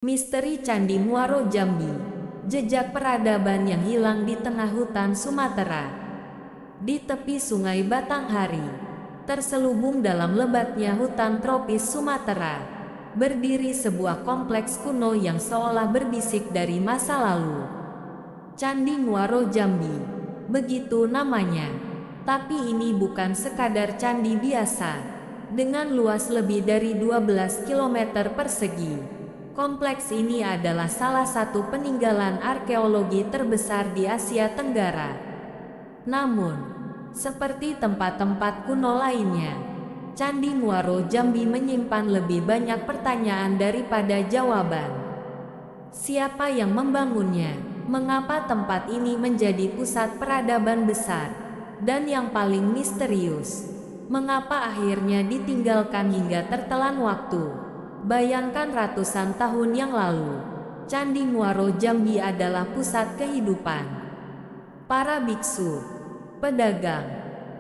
Misteri Candi Muaro Jambi, jejak peradaban yang hilang di tengah hutan Sumatera. Di tepi Sungai Batanghari, terselubung dalam lebatnya hutan tropis Sumatera, berdiri sebuah kompleks kuno yang seolah berbisik dari masa lalu. Candi Muaro Jambi, begitu namanya. Tapi ini bukan sekadar candi biasa, dengan luas lebih dari 12 km persegi. Kompleks ini adalah salah satu peninggalan arkeologi terbesar di Asia Tenggara. Namun, seperti tempat-tempat kuno lainnya, Candi Muaro Jambi menyimpan lebih banyak pertanyaan daripada jawaban. Siapa yang membangunnya? Mengapa tempat ini menjadi pusat peradaban besar? Dan yang paling misterius, mengapa akhirnya ditinggalkan hingga tertelan waktu? Bayangkan ratusan tahun yang lalu, Candi Muaro Jambi adalah pusat kehidupan. Para biksu, pedagang,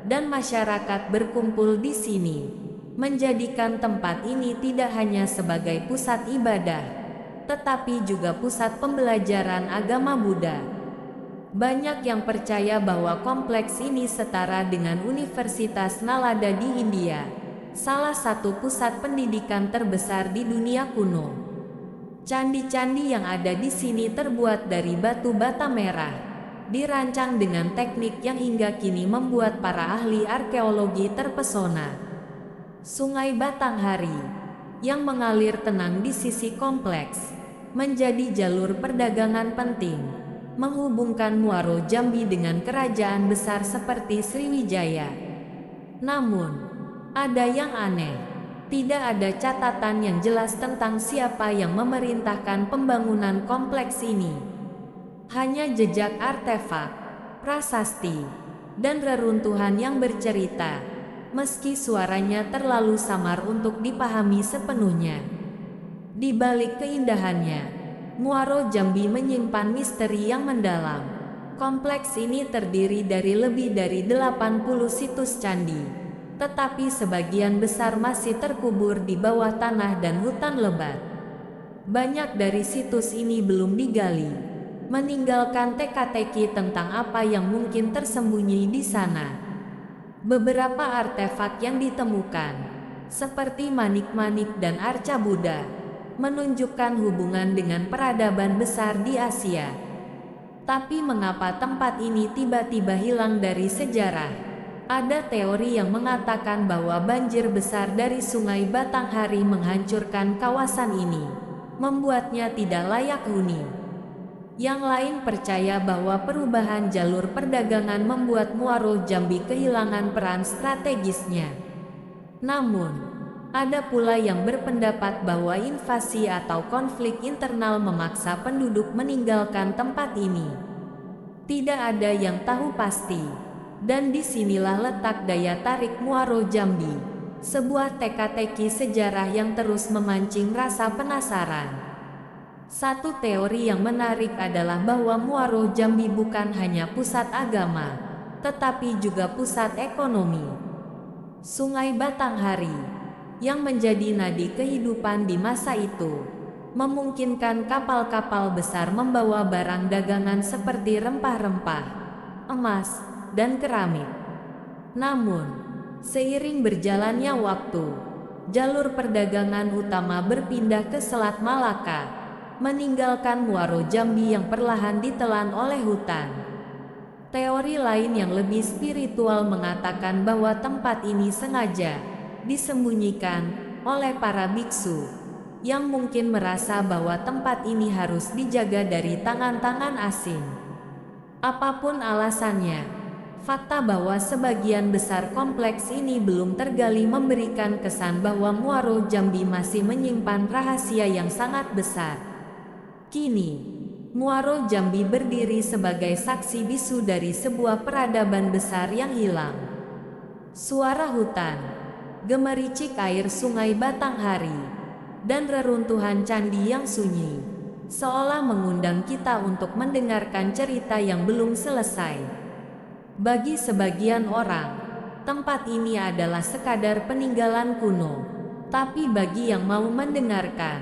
dan masyarakat berkumpul di sini, menjadikan tempat ini tidak hanya sebagai pusat ibadah, tetapi juga pusat pembelajaran agama Buddha. Banyak yang percaya bahwa kompleks ini setara dengan Universitas Nalanda di India, salah satu pusat pendidikan terbesar di dunia kuno. Candi-candi yang ada di sini terbuat dari batu bata merah, dirancang dengan teknik yang hingga kini membuat para ahli arkeologi terpesona. Sungai Batanghari, yang mengalir tenang di sisi kompleks, menjadi jalur perdagangan penting, menghubungkan Muaro Jambi dengan kerajaan besar seperti Sriwijaya. Namun, ada yang aneh, tidak ada catatan yang jelas tentang siapa yang memerintahkan pembangunan kompleks ini. Hanya jejak artefak, prasasti, dan reruntuhan yang bercerita, meski suaranya terlalu samar untuk dipahami sepenuhnya. Di balik keindahannya, Muaro Jambi menyimpan misteri yang mendalam. Kompleks ini terdiri dari lebih dari 80 situs candi, tetapi sebagian besar masih terkubur di bawah tanah dan hutan lebat. Banyak dari situs ini belum digali, meninggalkan teka-teki tentang apa yang mungkin tersembunyi di sana. Beberapa artefak yang ditemukan, seperti manik-manik dan arca Buddha, menunjukkan hubungan dengan peradaban besar di Asia. Tapi mengapa tempat ini tiba-tiba hilang dari sejarah? Ada teori yang mengatakan bahwa banjir besar dari Sungai Batanghari menghancurkan kawasan ini, membuatnya tidak layak huni. Yang lain percaya bahwa perubahan jalur perdagangan membuat Muaro Jambi kehilangan peran strategisnya. Namun, ada pula yang berpendapat bahwa invasi atau konflik internal memaksa penduduk meninggalkan tempat ini. Tidak ada yang tahu pasti. Dan disinilah letak daya tarik Muaro Jambi, sebuah teka-teki sejarah yang terus memancing rasa penasaran. Satu teori yang menarik adalah bahwa Muaro Jambi bukan hanya pusat agama, tetapi juga pusat ekonomi. Sungai Batanghari, yang menjadi nadi kehidupan di masa itu, memungkinkan kapal-kapal besar membawa barang dagangan seperti rempah-rempah, emas, dan keramik. Namun, seiring berjalannya waktu, jalur perdagangan utama berpindah ke Selat Malaka, meninggalkan Muaro Jambi yang perlahan ditelan oleh hutan. Teori lain yang lebih spiritual mengatakan bahwa tempat ini sengaja disembunyikan oleh para biksu, yang mungkin merasa bahwa tempat ini harus dijaga dari tangan-tangan asing. Apapun alasannya, fakta bahwa sebagian besar kompleks ini belum tergali memberikan kesan bahwa Muaro Jambi masih menyimpan rahasia yang sangat besar. Kini, Muaro Jambi berdiri sebagai saksi bisu dari sebuah peradaban besar yang hilang. Suara hutan, gemericik air Sungai Batanghari, dan reruntuhan candi yang sunyi, seolah mengundang kita untuk mendengarkan cerita yang belum selesai. Bagi sebagian orang, tempat ini adalah sekadar peninggalan kuno, tapi bagi yang mau mendengarkan,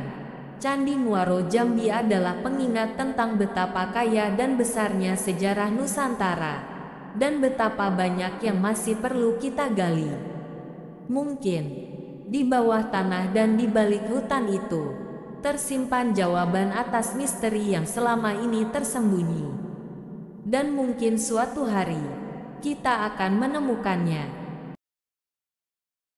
Candi Muaro Jambi adalah pengingat tentang betapa kaya dan besarnya sejarah Nusantara, dan betapa banyak yang masih perlu kita gali. Mungkin di bawah tanah dan di balik hutan itu tersimpan jawaban atas misteri yang selama ini tersembunyi. Dan mungkin suatu hari kita akan menemukannya.